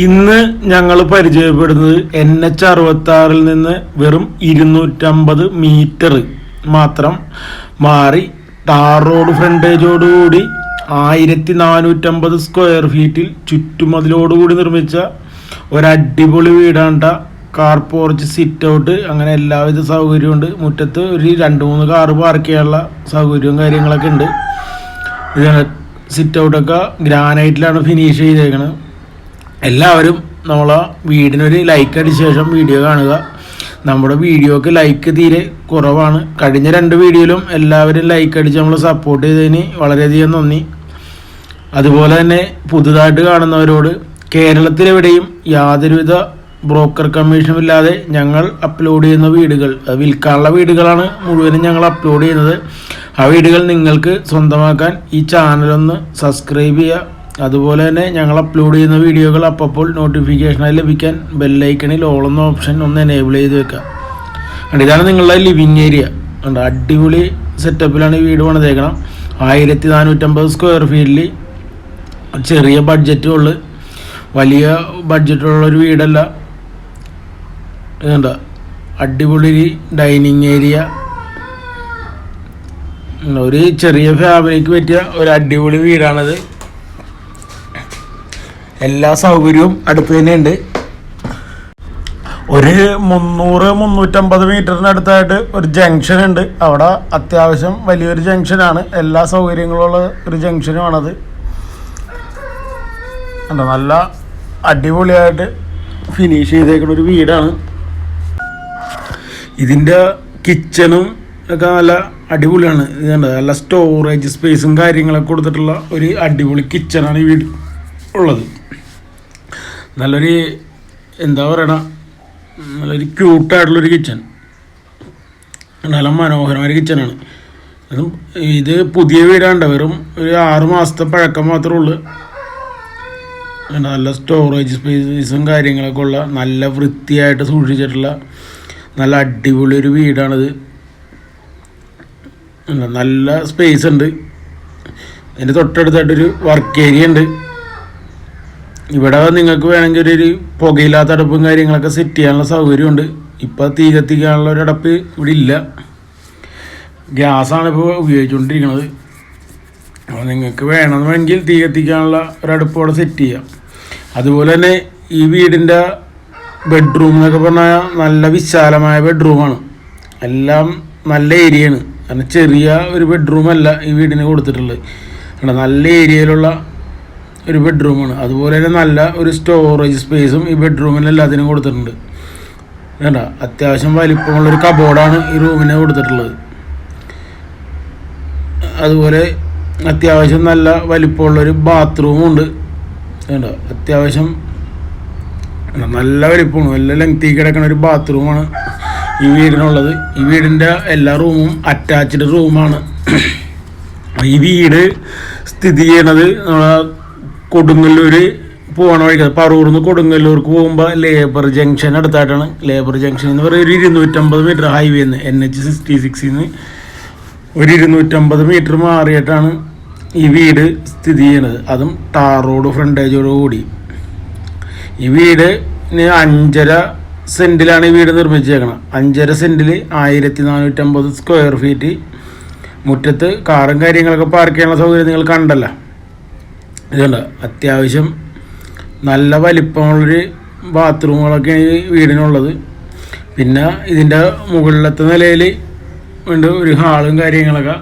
ഇന്ന് ഞങ്ങൾ പരിചയപ്പെടുന്നത് NH-66 നിന്ന് വെറും 250 മീറ്റർ മാത്രം മാറി ടാർ റോഡ് ഫ്രണ്ടേജോടുകൂടി 1450 സ്ക്വയർ ഫീറ്റിൽ ചുറ്റുമതിലോടുകൂടി നിർമ്മിച്ച ഒരടിപൊളി വീടാണ്ട കാർ പോർച്ച്, സിറ്റ് ഔട്ട്, അങ്ങനെ എല്ലാവിധ സൗകര്യമുണ്ട്. മുറ്റത്ത് ഒരു 2-3 കാറ് പാർക്ക് ചെയ്യാനുള്ള സൗകര്യവും കാര്യങ്ങളൊക്കെ ഉണ്ട്. സിറ്റ് ഔട്ടൊക്കെ ഗ്രാനൈറ്റിലാണ് ഫിനിഷ് ചെയ്തേക്കുന്നത്. എല്ലാവരും നമ്മളെ വീടിനൊരു ലൈക്ക് അടിച്ച ശേഷം വീഡിയോ കാണുക. നമ്മുടെ വീഡിയോക്ക് ലൈക്ക് തീരെ കുറവാണ്. കഴിഞ്ഞ 2 വീഡിയോയിലും എല്ലാവരും ലൈക്ക് അടിച്ച് നമ്മൾ സപ്പോർട്ട് ചെയ്തതിന് വളരെയധികം നന്ദി. അതുപോലെ തന്നെ പുതുതായിട്ട് കാണുന്നവരോട് കേരളത്തിലെവിടെയും യാതൊരുവിധ ബ്രോക്കർ കമ്മീഷനും ഇല്ലാതെ ഞങ്ങൾ അപ്ലോഡ് ചെയ്യുന്ന വീടുകൾ, വിൽക്കാനുള്ള വീടുകളാണ് മുഴുവനും ഞങ്ങൾ അപ്ലോഡ് ചെയ്യുന്നത്. ആ വീടുകൾ നിങ്ങൾക്ക് സ്വന്തമാക്കാൻ ഈ ചാനലൊന്ന് സബ്സ്ക്രൈബ് ചെയ്യുക. അതുപോലെ തന്നെ ഞങ്ങൾ അപ്ലോഡ് ചെയ്യുന്ന വീഡിയോകൾ അപ്പോൾ നോട്ടിഫിക്കേഷനായി ലഭിക്കാൻ ബെല്ലൈക്കണിൽ ഓൾ എന്ന ഓപ്ഷൻ ഒന്ന് എനേബിൾ ചെയ്ത് വെക്കുക. ഇതാണ് നിങ്ങളുടെ ലിവിങ് ഏരിയ. ഉണ്ട്, അടിപൊളി സെറ്റപ്പിലാണ് ഈ വീട് പണിതേക്കണം. 1450 സ്ക്വയർ ഫീറ്റിൽ ചെറിയ ബഡ്ജറ്റുള്ള, വലിയ ബഡ്ജറ്റുള്ളൊരു വീടല്ല. ഇതുണ്ട്, അടിപൊളി ഡൈനിങ് ഏരിയ, ഒരു ചെറിയ ഫാമിലിക്ക് പറ്റിയ ഒരു അടിപൊളി വീടാണിത്. എല്ലാ സൗകര്യവും അടുത്ത് തന്നെ ഉണ്ട്. ഒരു 300-350 മീറ്ററിനടുത്തായിട്ട് ഒരു ജംഗ്ഷൻ ഉണ്ട്. അവിടെ അത്യാവശ്യം വലിയൊരു ജംഗ്ഷനാണ്, എല്ലാ സൗകര്യങ്ങളുള്ള ഒരു ജംഗ്ഷനുമാണത്. നല്ല അടിപൊളിയായിട്ട് ഫിനിഷ് ചെയ്തേക്കുന്ന ഒരു വീടാണ്. ഇതിൻ്റെ കിച്ചണും ഒക്കെ നല്ല അടിപൊളിയാണ്. ഇതുണ്ട്, നല്ല സ്റ്റോറേജ് സ്പേസും കാര്യങ്ങളൊക്കെ കൊടുത്തിട്ടുള്ള ഒരു അടിപൊളി കിച്ചണാണ് ഈ വീട് ഉള്ളത്. നല്ലൊരു എന്താ പറയണ, നല്ലൊരു ക്യൂട്ടായിട്ടുള്ളൊരു കിച്ചൺ, നല്ല മനോഹരമായ കിച്ചണാണ്. ഇത് പുതിയ വീടാണ്ട്, വെറും ഒരു 6 മാസത്തെ പഴക്കം മാത്രമേ ഉള്ളൂ. നല്ല സ്റ്റോറേജ് സ്പേസും കാര്യങ്ങളൊക്കെ ഉള്ള, നല്ല വൃത്തിയായിട്ട് സൂക്ഷിച്ചിട്ടുള്ള നല്ല അടിപൊളി ഒരു വീടാണിത്. നല്ല സ്പേസ് ഉണ്ട്. അതിൻ്റെ തൊട്ടടുത്തായിട്ടൊരു വർക്ക് ഏരിയ ഉണ്ട്. ഇവിടെ നിങ്ങൾക്ക് വേണമെങ്കിൽ ഒരു പുകയില്ലാത്ത അടുപ്പും കാര്യങ്ങളൊക്കെ സെറ്റ് ചെയ്യാനുള്ള സൗകര്യമുണ്ട്. ഇപ്പോൾ തീ കത്തിക്കാനുള്ള ഒരു അടപ്പ് ഇവിടെ ഇല്ല, ഗ്യാസാണ് ഇപ്പോൾ ഉപയോഗിച്ചുകൊണ്ടിരിക്കുന്നത്. അപ്പോൾ നിങ്ങൾക്ക് വേണമെങ്കിൽ തീ കത്തിക്കാനുള്ള ഒരടുപ്പ് അവിടെ സെറ്റ് ചെയ്യാം. അതുപോലെ തന്നെ ഈ വീടിൻ്റെ ബെഡ്റൂം എന്നൊക്കെ പറഞ്ഞാൽ നല്ല വിശാലമായ ബെഡ്റൂമാണ്. എല്ലാം നല്ല ഏരിയയാണ്. കാരണം ചെറിയ ഒരു ബെഡ്റൂമല്ല ഈ വീടിന് കൊടുത്തിട്ടുള്ളത്. നല്ല ഏരിയയിലുള്ള ഒരു ബെഡ്റൂമാണ്. അതുപോലെ തന്നെ നല്ല ഒരു സ്റ്റോറേജ് സ്പേസും ഈ ബെഡ്റൂമിന് എല്ലാത്തിനും കൊടുത്തിട്ടുണ്ട്. വേണ്ട, അത്യാവശ്യം വലിപ്പമുള്ളൊരു കബോർഡാണ് ഈ റൂമിന് കൊടുത്തിട്ടുള്ളത്. അതുപോലെ അത്യാവശ്യം നല്ല വലിപ്പമുള്ളൊരു ബാത്റൂമും ഉണ്ട്. വേണ്ട, അത്യാവശ്യം നല്ല വലിപ്പമാണ്, നല്ല ലെങ്തി കിടക്കുന്ന ഒരു ബാത്റൂമാണ് ഈ വീടിനുള്ളത്. ഈ വീടിൻ്റെ എല്ലാ റൂമും അറ്റാച്ച്ഡ് റൂമാണ്. ഈ വീട് സ്ഥിതി ചെയ്യണത് നമ്മളെ കൊടുങ്ങല്ലൂർ പോകണ വഴിക്ക്, പറൂർന്ന് കൊടുങ്ങല്ലൂർക്ക് പോകുമ്പോൾ ലേബർ ജംഗ്ഷൻ അടുത്തായിട്ടാണ്. ലേബർ ജംഗ്ഷൻ എന്ന് പറയുന്നത് ഒരു 250 മീറ്റർ ഹൈവേന്ന്, NH-66 ഒരു 250 മീറ്റർ മാറിയിട്ടാണ് ഈ വീട് സ്ഥിതി ചെയ്യണത്. അതും ടാർ റോഡ് ഫ്രണ്ടേജോടുകൂടി. ഈ വീട് 5.5 സെൻറ്റിലാണ് ഈ വീട് നിർമ്മിച്ചേക്കണം. 5.5 സെൻറ്റിൽ 1450 സ്ക്വയർ ഫീറ്റ്. മുറ്റത്ത് കാറും കാര്യങ്ങളൊക്കെ പാർക്ക് ചെയ്യാനുള്ള സൗകര്യം നിങ്ങൾ കണ്ടല്ലോ. ഇതുണ്ട്, അത്യാവശ്യം നല്ല വലിപ്പമുള്ളൊരു ബാത്റൂമുകളൊക്കെയാണ് ഈ വീടിനുള്ളത്. പിന്നെ ഇതിൻ്റെ മുകളിലത്തെ നിലയിൽ ഉണ്ട് ഒരു ഹാളും കാര്യങ്ങളൊക്കെ.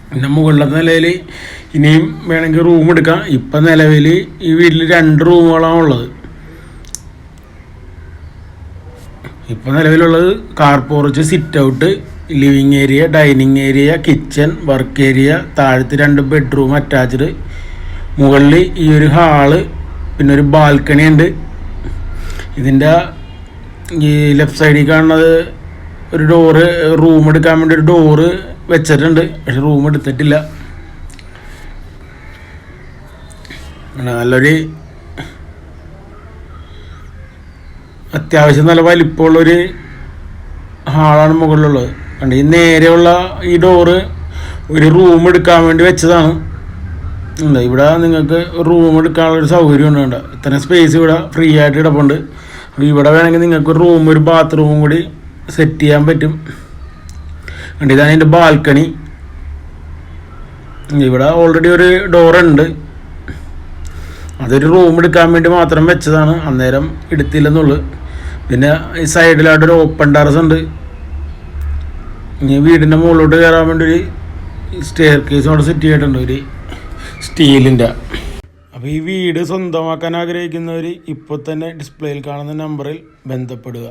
പിന്നെ മുകളിലത്തെ നിലയിൽ ഇനിയും വേണമെങ്കിൽ റൂം എടുക്കാം. ഇപ്പം നിലവിൽ ഈ വീട്ടിൽ 2 റൂമുകളാണ് ഉള്ളത്. ഇപ്പം നിലവിലുള്ളത് car porch, sit out, living area, dining area, kitchen, work area, താഴത്ത് 2 ബെഡ്റൂം അറ്റാച്ച്ഡ്, മുകളിൽ ഈ ഒരു ഹാള്, പിന്നെ ഒരു ബാൽക്കണി ഉണ്ട്. ഇതിൻ്റെ ഈ ലെഫ്റ്റ് സൈഡിൽ കാണുന്നത് ഒരു ഡോറ്, റൂം എടുക്കാൻ വേണ്ടി ഒരു ഡോറ് വെച്ചിട്ടുണ്ട്, പക്ഷെ റൂം എടുത്തിട്ടില്ല. നല്ലൊരു അത്യാവശ്യം നല്ല വലിപ്പമുള്ളൊരു ഹാളാണ് മുകളിലുള്ളത്. കണ്ട് ഈ നേരെയുള്ള ഈ ഡോറ് ഒരു റൂം എടുക്കാൻ വേണ്ടി വെച്ചതാണ്. ഉണ്ട്. ഇവിടെ നിങ്ങൾക്ക് റൂം എടുക്കാനുള്ളൊരു സൗകര്യമുണ്ട്. വേണ്ട ഇത്രയും സ്പേസ് ഇവിടെ ഫ്രീ ആയിട്ട് കിടപ്പുണ്ട്. അപ്പോൾ ഇവിടെ വേണമെങ്കിൽ നിങ്ങൾക്ക് റൂം ഒരു ബാത്റൂമും കൂടി സെറ്റ് ചെയ്യാൻ പറ്റും. ഉണ്ട്, ഇതാണ് എൻ്റെ ബാൽക്കണി. ഇവിടെ ഓൾറെഡി ഒരു ഡോറുണ്ട്. അതൊരു റൂം എടുക്കാൻ വേണ്ടി മാത്രം വെച്ചതാണ്, അന്നേരം എടുത്തില്ലെന്നുള്ളു. പിന്നെ ഈ സൈഡിലായിട്ടൊരു ഓപ്പൺ ടെറസ് ഉണ്ട്. ഇനി വീടിൻ്റെ മുകളിലോട്ട് കയറാൻ വേണ്ടി ഒരു സ്റ്റെയർ കേസ് അവിടെ സെറ്റ് ചെയ്തിട്ടുണ്ട്, ഒരു സ്റ്റീലിൻ്റെ. അപ്പോൾ ഈ വീട് സ്വന്തമാക്കാൻ ആഗ്രഹിക്കുന്നവർ ഇപ്പോൾ തന്നെ ഡിസ്പ്ലേയിൽ കാണുന്ന നമ്പറിൽ ബന്ധപ്പെടുക.